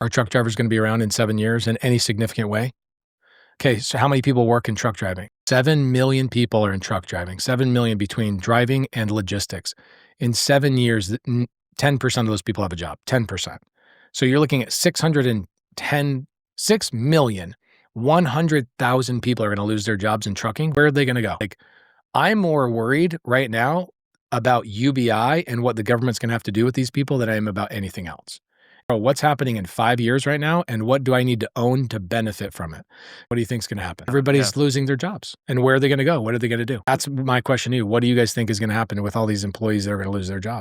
Are truck drivers going to be around in 7 years in any significant way? Okay, so how many people work in truck driving? 7 million people are in truck driving, 7 million between driving and logistics. In 7 years, 10% of those people have a job, 10%. So you're looking at 6,100,000 people are going to lose their jobs in trucking. Where are they going to go? Like, I'm more worried right now about UBI and what the government's going to have to do with these people than I am about anything else. What's happening in 5 years right now, and what do I need to own to benefit from it? What do you think is going to happen? Everybody's losing their jobs. And where are they going to go? What are they going to do? That's my question to you. What do you guys think is going to happen with all these employees that are going to lose their job?